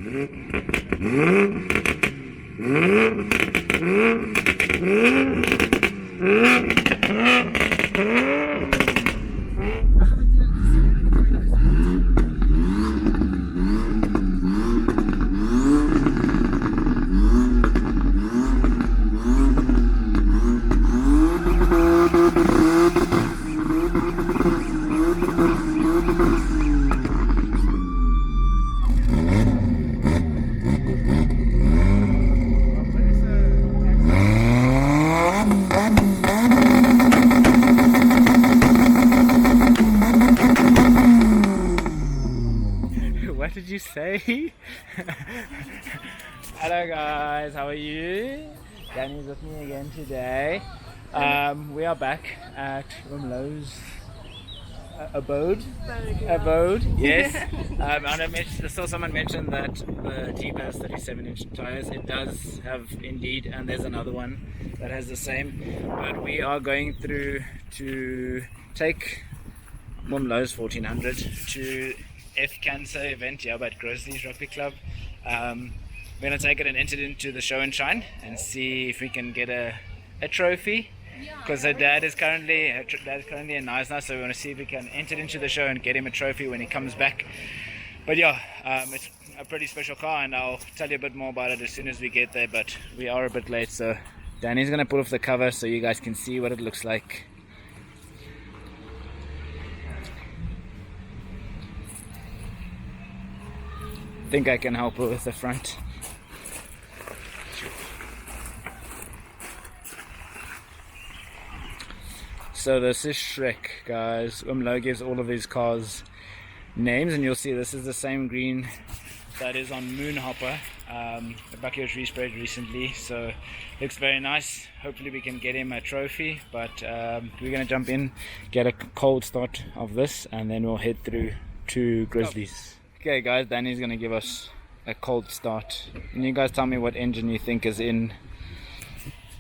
What did you say? Hello guys, how are you? Danii's with me again today. We are back at Umlo's abode. Yes. I saw someone mention that the Jeep has 37-inch tires. It does have indeed, and there's another one that has the same. But we are going through to take Umlo's 1400 to ckcancer event here at Grizzlies Rugby Club. We're going to take it and enter it into the show and shine and see if we can get a trophy, because her dad is currently in Nice now, so we want to see if we can enter it into the show and get him a trophy when he comes back. But yeah, it's a pretty special car, and I'll tell you a bit more about it as soon as we get there, but we are a bit late, so Danii's going to pull off the cover so you guys can see what it looks like. I think I can help her with the front. So this is Shrek, guys. Umlo gives all of his cars names, and you'll see this is the same green that is on Moonhopper. The bucket was resprayed recently, so looks very nice. Hopefully we can get him a trophy, but we're going to jump in, get a cold start of this, and then we'll head through to Grizzlies. Okay guys, Danii's going to give us a cold start. And you guys tell me what engine you think is in.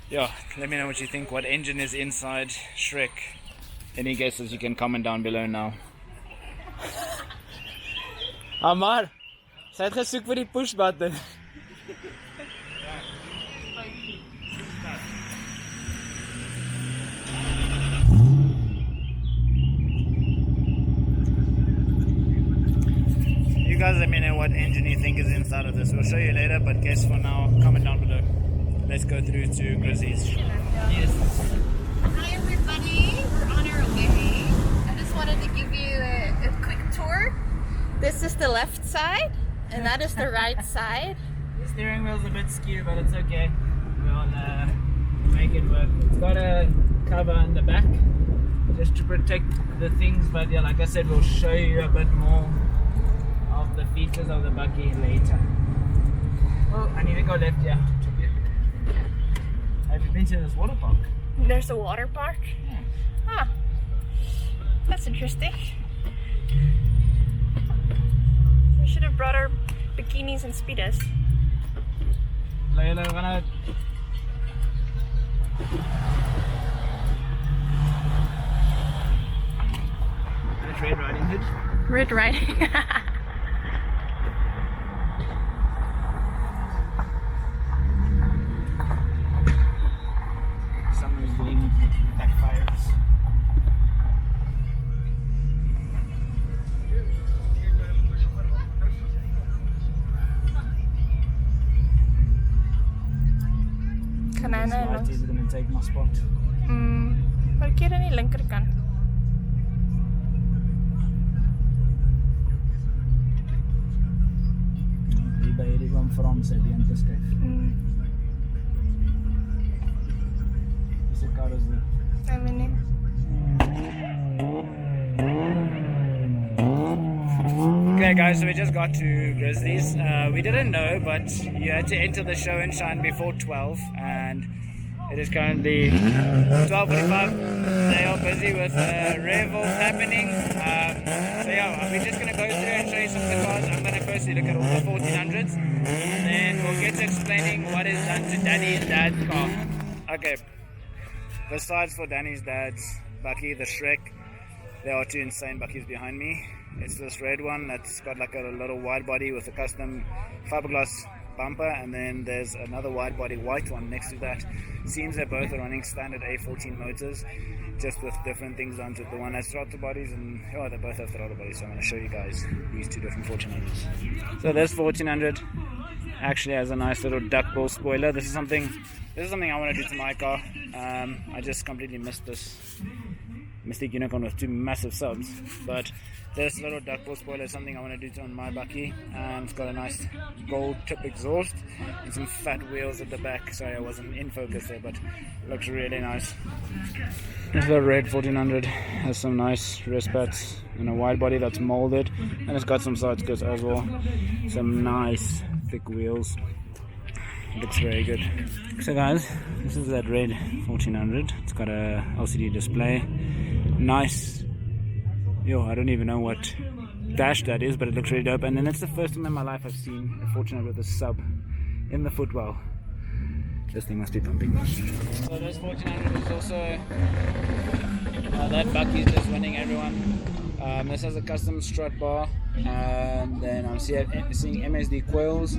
Yeah, let me know what you think, what engine is inside Shrek. Any guesses, you can comment down below now. Amar, sy het gesoek vir die push button. You guys let me know what engine you think is inside of this. We'll show you later, but guess for now, comment down below. Let's go through to Grizzlies. Yes. Hi everybody, we're on our way. I just wanted to give you a quick tour. This is the left side, and that is the right side. The steering wheel's a bit skew, but it's okay. We'll make it work. It's got a cover on the back, just to protect the things, but yeah, like I said, we'll show you a bit more of the features of the buggy later. Oh, I need to go left here. Have you been to this water park? There's a water park? Yeah. Huh. That's interesting. We should have brought our bikinis and speedos. Later, we're gonna... Red Riding Hood. Red Riding. Someone's doing backfires. Kanana This is gonna take my spot. Parkeer aan die linkerkant. By hierdie van Frans het die te skuif. Dis 'n kar is dit. I mean, Okay guys, so we just got to Grizzlies. We didn't know, but you had to enter the show and shine before 12, and it is currently 12:45. They are busy with revels happening. So yeah, we're just going to go through and show you some of the cars. I'm going to firstly look at all the 1400s, and then we'll get to explaining what is done to Danii and Dad's car. Okay, besides for Danii's dad's bucky, the Shrek, there are two insane buckies behind me. It's this red one that's got like a little wide body with a custom fiberglass bumper, and then there's another wide body white one next to that. Seems they both are running standard A14 motors, just with different things onto it. The one has throttle bodies, and they both have throttle bodies. So I'm going to show you guys these two different 1400s. So this 1400 actually has a nice little duck ball spoiler. This is something I want to do to my car. I just completely missed this Mystic Unicorn with two massive subs, but this little duckbill spoiler is something I want to do on my bucky, and it's got a nice gold tip exhaust and some fat wheels at the back. Sorry, I wasn't in focus there, but it looks really nice. The red 1400 has some nice wrist pads and a wide body that's molded, and it's got some side skirts as well. Some nice thick wheels. It looks very good. So guys, this is that red 1400. It's got a LCD display. Nice. I don't even know what dash that is, but it looks really dope. And then it's the first time in my life I've seen a 1400 with a sub in the footwell. This thing must be pumping. So this 1400 is also that bucky is just winning everyone. This has a custom strut bar, and then I'm seeing MSD coils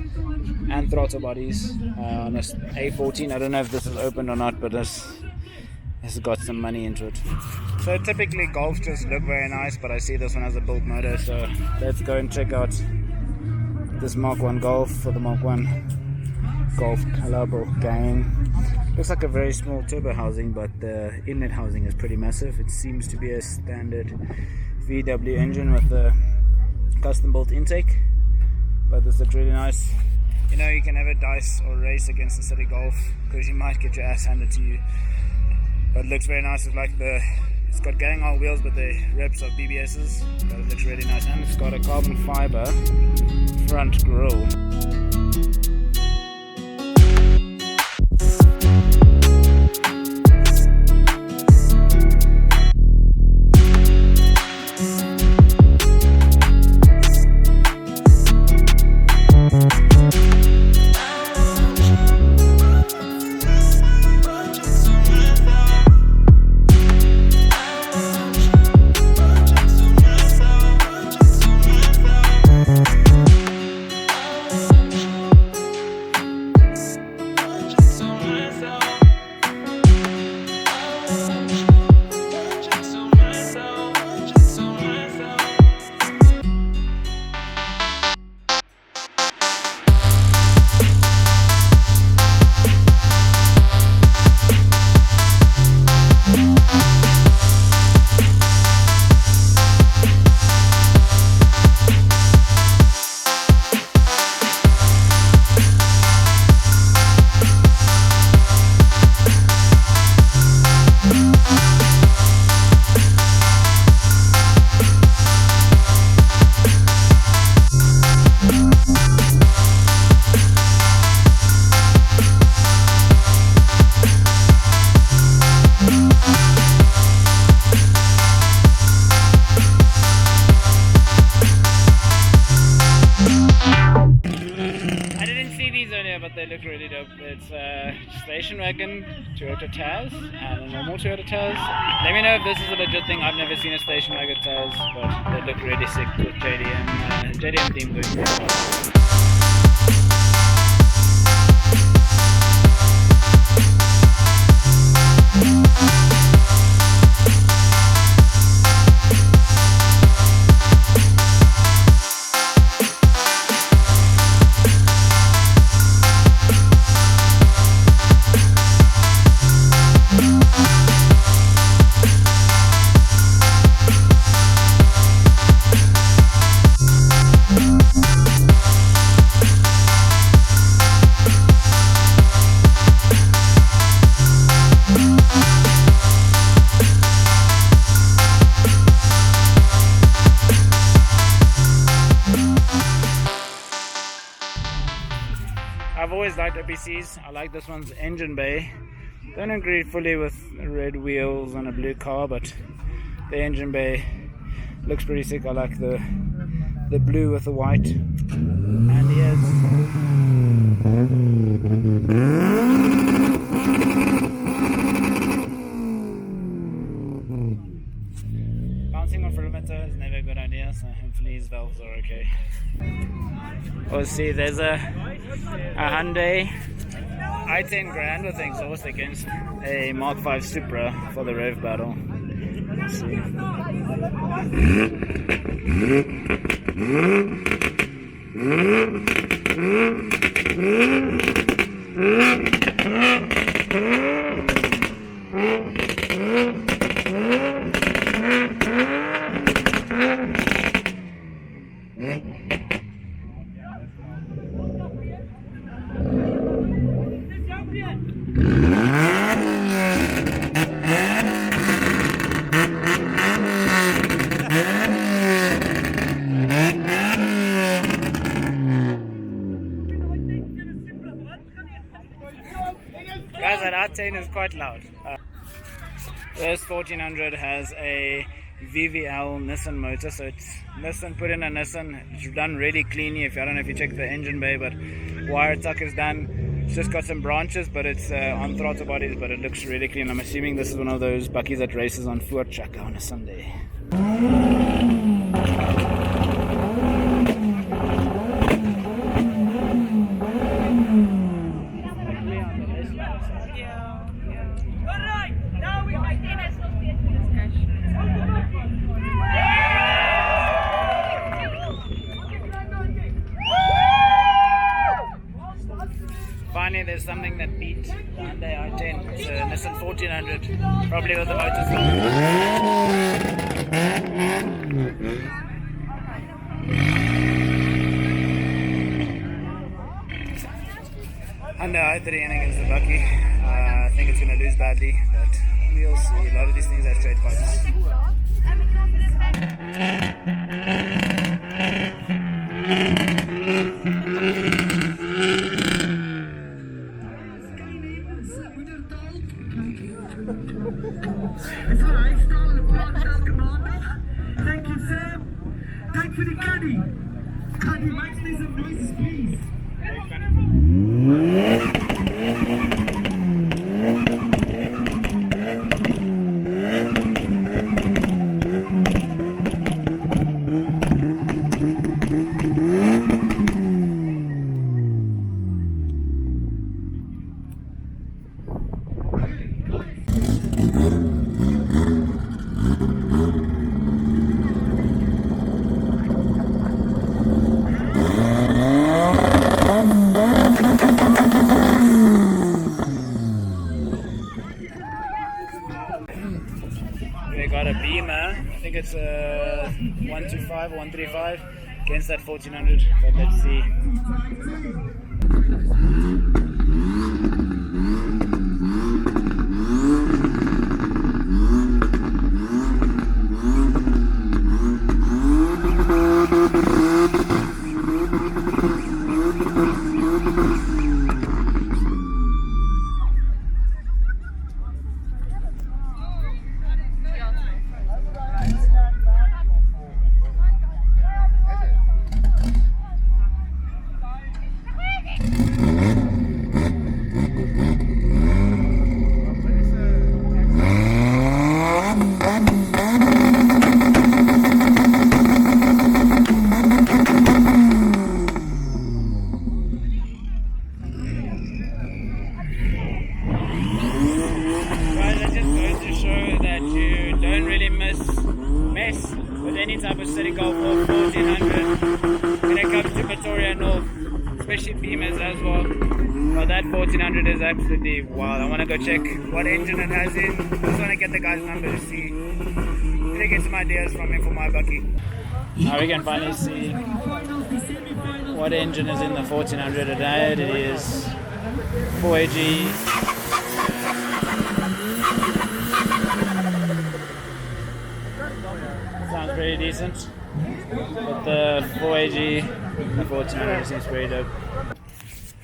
and throttle bodies on this A14. I don't know if this is open or not, but this has got some money into it. So typically Golfs just look very nice, but I see this one has a built motor, so let's go and check out this Mark 1 Golf for the Mark 1 Golf Collabo gang. Looks like a very small turbo housing, but the inlet housing is pretty massive. It seems to be a standard VW engine with a custom built intake, but this looks really nice. You can never dice or race against the City Golf because you might get your ass handed to you, but it looks very nice. It's got gang on wheels, but the rips are BBS's, but it looks really nice, and it's got a carbon fiber front grille. But they look really dope. It's a station wagon Toyota Taz and a normal Toyota Taz. Let me know if this is a legit thing. I've never seen a station wagon Taz, but they look really sick with JDM theme going. I've always liked OPCs. I like this one's engine bay. Don't agree fully with red wheels on a blue car, but the engine bay looks pretty sick. I like the blue with the white. And here's bouncing off perimeter is never a good idea, so see there's a Hyundai i10 Grand with exhaust against a Mark 5 Supra for the rev battle. Let's see. Guys, that i10 is quite loud. This 1400 has a VVL Nissan motor, so it's Nissan, put in a Nissan. It's done really cleanly. I don't know if you check the engine bay, but wire tuck is done. It's just got some branches, but it's on throttle bodies, but it looks really clean. I'm assuming this is one of those buckies that races on Voortrekker on a Sunday. Finally, there's something that beat the Hyundai i10. It's a Nissan 1400, probably with the motor Hyundai i3 against the Bucky. I think it's going to lose badly, but we'll see. A lot of these things have straight pipes. Thank you, Sam. Thank for the caddy. Caddy, make me some noises, please. We got a Beamer, I think it's a 125 or 135 against that 1400, but let's see. Mess with any type of city golf or 1400 when it comes to Pretoria North, especially Beamers as well. But that 1400 is absolutely wild. I want to go check what engine it has in. I just want to get the guy's number to see, really get some ideas from him for my bucky. Now we can finally see what engine is in the 1400 today. It is 4AG. Sounds pretty decent, but the 4AG, the 1400 seems pretty dope.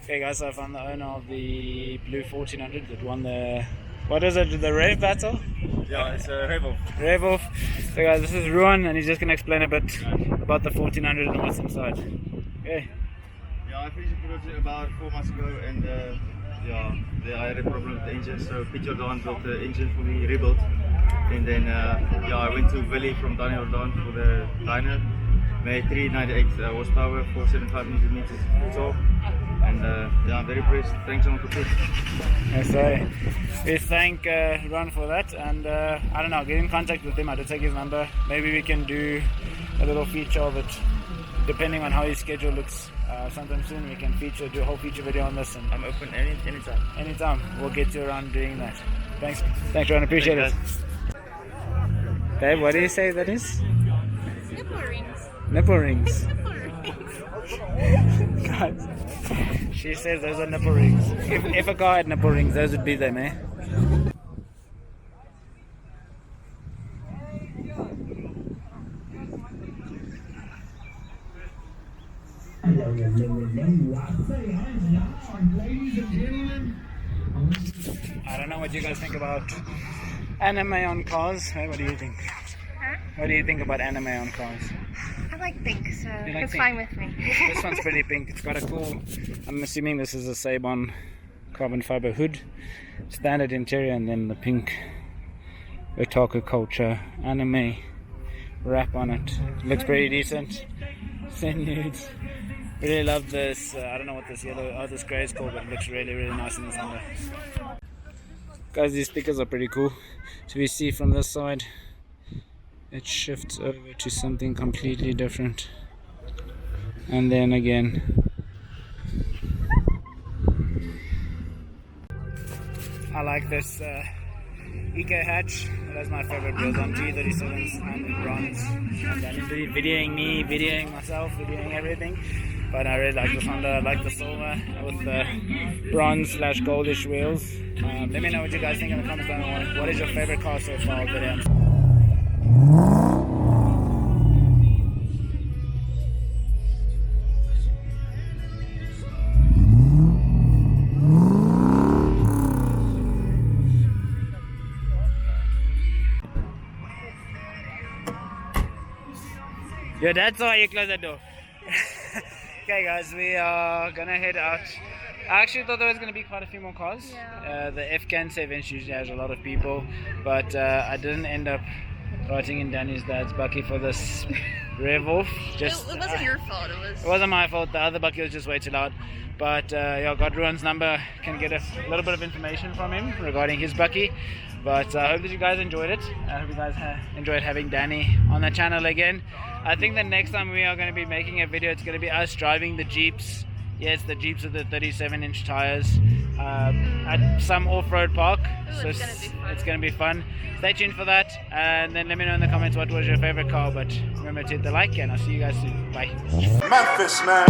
Okay guys, so I found the owner of the blue 1400 that won the, what is it, the Rev battle? Yeah, it's a Rev-off. Rev-off. So guys, this is Ruan and he's just going to explain a bit about the 1400 and what's inside. Okay. Yeah, I finished the project about 4 months ago and I had a problem with the engine, so Features built the engine for me, rebuilt. And then I went to Willie from Danii for the dyno, made 398 horsepower, 475 Newton meters torque, and yeah, I'm very impressed. Thanks Uncle Chris. Yes, so we thank Ron for that, and I don't know, get in contact with him. I did take his number. Maybe we can do a little feature of it, depending on how his schedule looks. Sometime soon we can do a whole feature video on this, and I'm open anytime. Anytime, we'll get you around doing that. Thanks Ron, appreciate it. Babe, what do you say that is? Nipple rings. Nipple rings. Nipple rings. Guys, she says those are nipple rings. If a car had nipple rings, those would be them, eh? I don't know what you guys think about anime on cars. Hey, what do you think? Huh? What do you think about anime on cars? I like pink, so You like it's pink? fine with me. This one's pretty pink. It's got a cool, I'm assuming this is a Sabon carbon fiber hood, standard interior, and then the pink otakuculture anime wrap on it. Looks pretty decent. Send nudes. Really love this. I don't know what this yellow, this grey is called, but it looks really, really nice in the sunlight. Guys, these stickers are pretty cool. So we see from this side, it shifts over to something completely different. And then again, I like this Eco hatch. That's my favorite wheels on G37s and bronze. And then videoing me, videoing myself, videoing everything. But I really like this Honda. I like the silver with the bronze/goldish wheels. Let me know what you guys think in the comments down below. What is your favorite car so far? Your dad saw you close the door. Okay guys, we are gonna head out. I actually thought there was gonna be quite a few more cars. Yeah. The ckcancer event usually has a lot of people, but I didn't end up riding in Dani's dad's bucky for this rev off. It wasn't your fault. It wasn't my fault. The other bucky was just way too loud. But yeah, got Ruan's number. Can get a little bit of information from him regarding his bucky. But I hope that you guys enjoyed it. I hope you guys enjoyed having Danii on the channel again. I think the next time we are going to be making a video, it's going to be us driving the Jeeps. Yes, the Jeeps with the 37-inch tires at some off-road park. So it's going to be fun. Stay tuned for that, and then let me know in the comments what was your favorite car. But remember to hit the like, and I'll see you guys soon. Bye. Memphis, man.